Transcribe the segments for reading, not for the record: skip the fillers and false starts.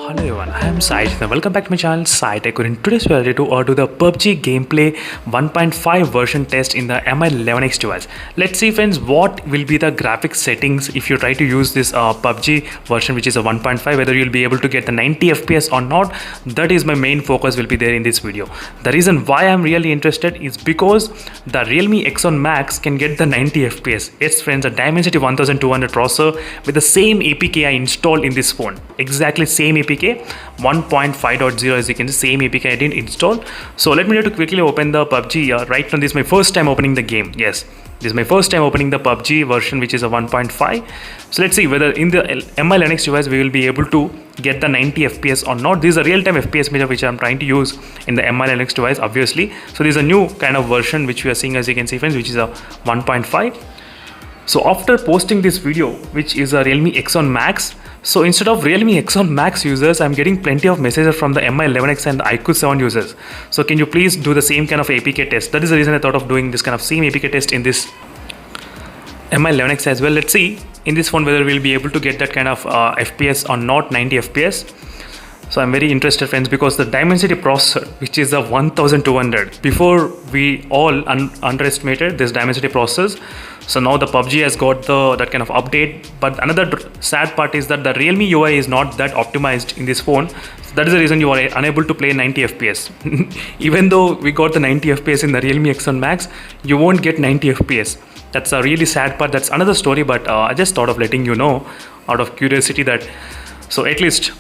Hello everyone, I am Sai and welcome back to my channel Sai Tech. In today's video, to do the PUBG gameplay 1.5 version test in the MI11X device. Let's see friends what will be the graphics settings if you try to use this PUBG version which is a 1.5, whether you'll be able to get the 90 FPS or not. That is my main focus will be there in this video. The reason why I'm really interested is because the Realme X1 Max can get the 90 FPS. Yes friends, a Dimensity 1200 processor with the same APK I installed in this phone. Exactly same APK 1.5.0, as you can see, same APK I didn't install. So let me try to quickly open the PUBG. Right now this is my first time opening the game. Yes, this is my first time opening the PUBG version which is a 1.5. So let's see whether in the MI11X device we will be able to get the 90 FPS or not. This is a real-time FPS meter which I'm trying to use in the MI11X device obviously. So this is a new kind of version which we are seeing, as you can see friends, which is a 1.5. So after posting this video, which is a Realme X1 Max, so instead of Realme X1 Max users, I'm getting plenty of messages from the MI11X and the iQOO 7 users. So can you please do the same kind of APK test? That is the reason I thought of doing this kind of same APK test in this MI11X as well. Let's see in this phone whether we'll be able to get that kind of FPS or not, 90 FPS. So I'm very interested friends, because the Dimensity processor, which is a 1200, before we all underestimated this Dimensity processors. So now the PUBG has got that kind of update, but another sad part is that the Realme UI is not that optimized in this phone. So that is the reason you are unable to play 90 FPS. Even though we got the 90 FPS in the Realme X1 Max, you won't get 90 FPS. That's a really sad part. That's another story, but I just thought of letting you know out of curiosity that, so at least,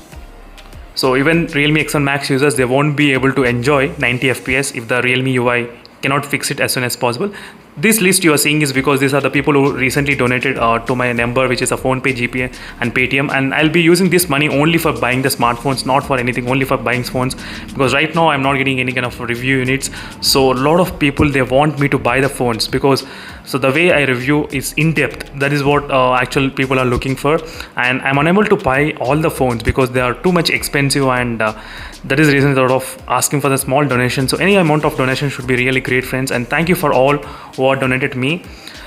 so even Realme X1 Max users, they won't be able to enjoy 90 FPS if the Realme UI cannot fix it as soon as possible. This list you are seeing is because these are the people who recently donated to my number, which is a PhonePe, GPay and Paytm, and I'll be using this money only for buying the smartphones, not for anything, only for buying phones, because right now I'm not getting any kind of review units. So a lot of people, they want me to buy the phones, because so the way I review is in depth. That is what actual people are looking for, and I'm unable to buy all the phones because they are too much expensive, and that is the reason sort of asking for the small donation. So any amount of donation should be really great friends, and thank you for all who are donated me.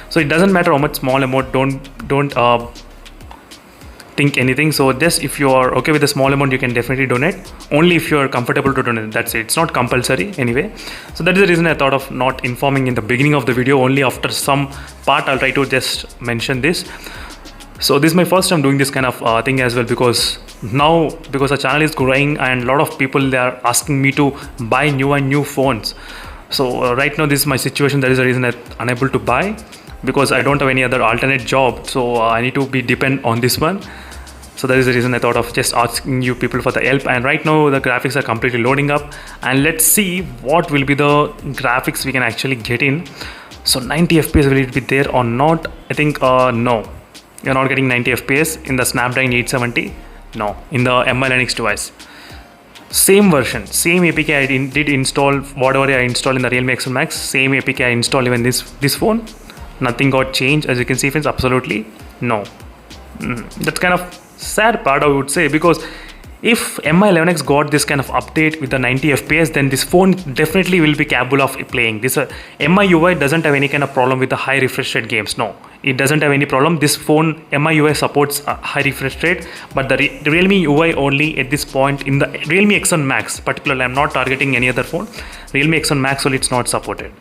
So it doesn't matter how much small amount, don't think anything. So just if you are okay with the small amount, you can definitely donate, only if you are comfortable to donate. That's it, it's not compulsory anyway. So that is the reason I thought of not informing in the beginning of the video. Only after some part I'll try to just mention this. So this is my first time doing this kind of thing as well, because now, because the channel is growing and a lot of people, they are asking me to buy new phones. So right now this is my situation. That is the reason I'm unable to buy, because I don't have any other alternate job. So I need to be depend on this one. So that is the reason I thought of just asking you people for the help. And right now the graphics are completely loading up, and let's see what will be the graphics we can actually get in. So 90 FPS, will it be there or not? I think no, you're not getting 90 FPS in the Snapdragon 870. No, in the MI11X device. Same version, same APK I did install, whatever I installed in the Realme X1 Max, same APK I installed even this phone. Nothing got changed, as you can see friends, absolutely no. That's kind of sad part I would say, because if MI11X got this kind of update with the 90 FPS, then this phone definitely will be capable of playing. This MIUI doesn't have any kind of problem with the high refresh rate games. No, it doesn't have any problem. This phone MIUI supports a high refresh rate, but the Realme UI only at this point in the Realme X1 Max particularly, I'm not targeting any other phone, Realme X1 Max only, it's not supported.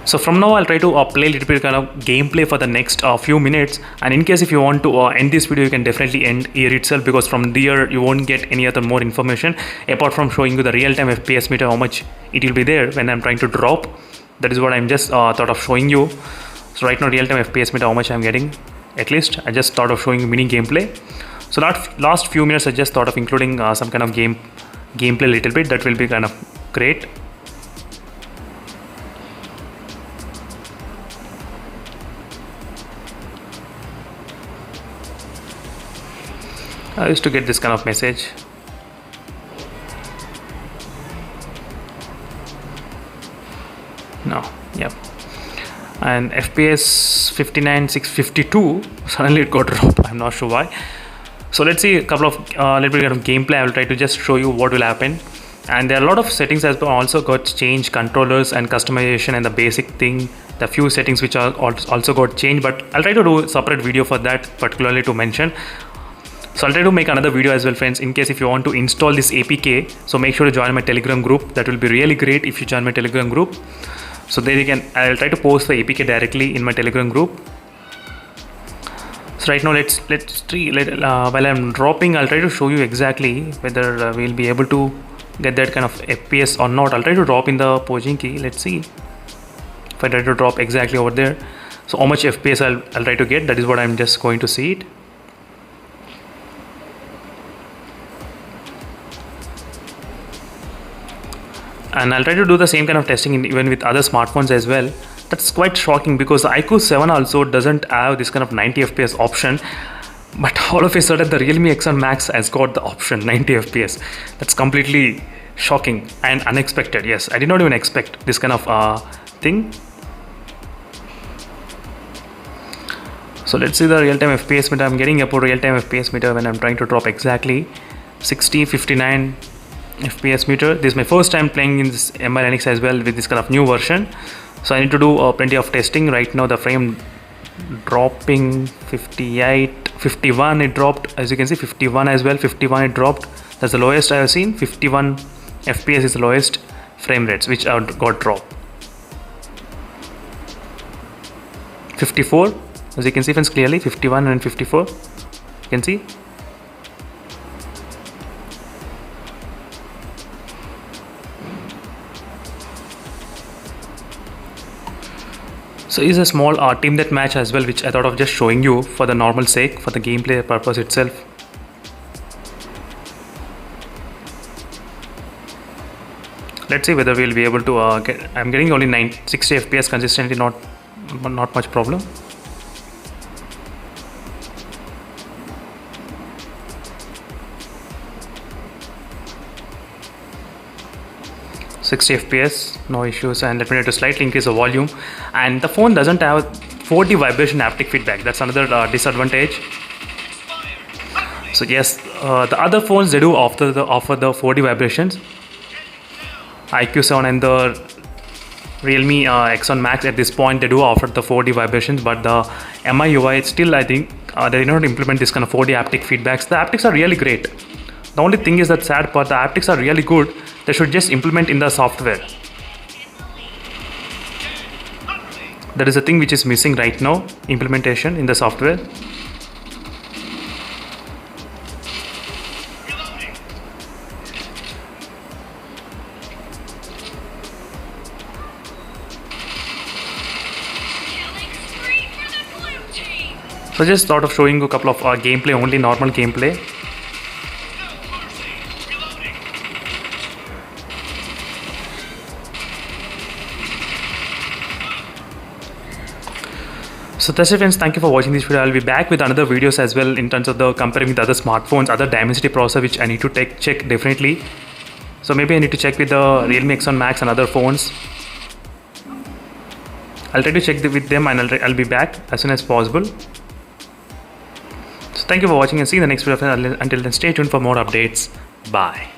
So from now I'll try to play a little bit kind of gameplay for the next few minutes, and in case if you want to end this video, you can definitely end here itself, because from there you won't get any other more information apart from showing you the real-time FPS meter, how much it will be there when I'm trying to drop. That is what I'm just thought of showing you. So right now real-time FPS meter, how much I'm getting, at least I just thought of showing you mini gameplay. So that last few minutes I just thought of including some kind of gameplay a little bit. That will be kind of great. I used to get this kind of message. No, yep. And FPS 59, 652, suddenly it got dropped. I'm not sure why. So let's see a couple of little bit of gameplay. I will try to just show you what will happen. And there are a lot of settings as well also got changed, controllers and customization and the basic thing, the few settings which are also got changed, but I'll try to do a separate video for that particularly to mention. So I'll try to make another video as well, friends, in case if you want to install this APK. So make sure to join my Telegram group. That will be really great if you join my Telegram group. So there you can, I'll try to post the APK directly in my Telegram group. So right now let's see, while I'm dropping, I'll try to show you exactly whether we'll be able to get that kind of FPS or not. I'll try to drop in the Pochinki. Let's see if I try to drop exactly over there. So how much FPS I'll try to get. That is what I'm just going to see it. And I'll try to do the same kind of testing even with other smartphones as well. That's quite shocking because the iQOO 7 also doesn't have this kind of 90 FPS option, but all of a sudden the Realme X1 Max has got the option 90 FPS. That's completely shocking and unexpected. Yes, I did not even expect this kind of thing. So let's see the real-time FPS meter. I'm getting up a real-time FPS meter when I'm trying to drop exactly 60, 59 FPS meter. This is my first time playing in this MI Linux as well with this kind of new version. So I need to do plenty of testing. Right now the frame dropping 58, 51 it dropped, as you can see, 51 as well, 51 it dropped. That's the lowest I have seen. 51 FPS is the lowest frame rates which got dropped. 54, as you can see friends clearly, 51 and 54, you can see. So is a small team that match as well, which I thought of just showing you for the normal sake, for the gameplay purpose itself. Let's see whether we'll be able to get. I'm getting only 60 FPS consistently, not much problem. .60 FPS, no issues. And let me try to slightly increase the volume. And the phone doesn't have 4D vibration haptic feedback. That's another disadvantage. So yes, the other phones, they do offer the 4D vibrations. iQOO 7 and the Realme X1 Max at this point, they do offer the 4D vibrations, but the MIUI still, I think they did not implement this kind of 4D haptic feedbacks. The haptics are really great. The only thing is that sad part, the haptics are really good. They should just implement in the software. That is the thing which is missing right now, implementation in the software. So just thought of showing you a couple of gameplay, only normal gameplay. So that's it friends, thank you for watching this video. I'll be back with another videos as well in terms of the comparing with other smartphones, other Dimensity processor which I need to check definitely. So maybe I need to check with the Realme X1 Max and other phones. I'll try to check with them and I'll be back as soon as possible. So thank you for watching and see you in the next video. Until then, stay tuned for more updates. Bye.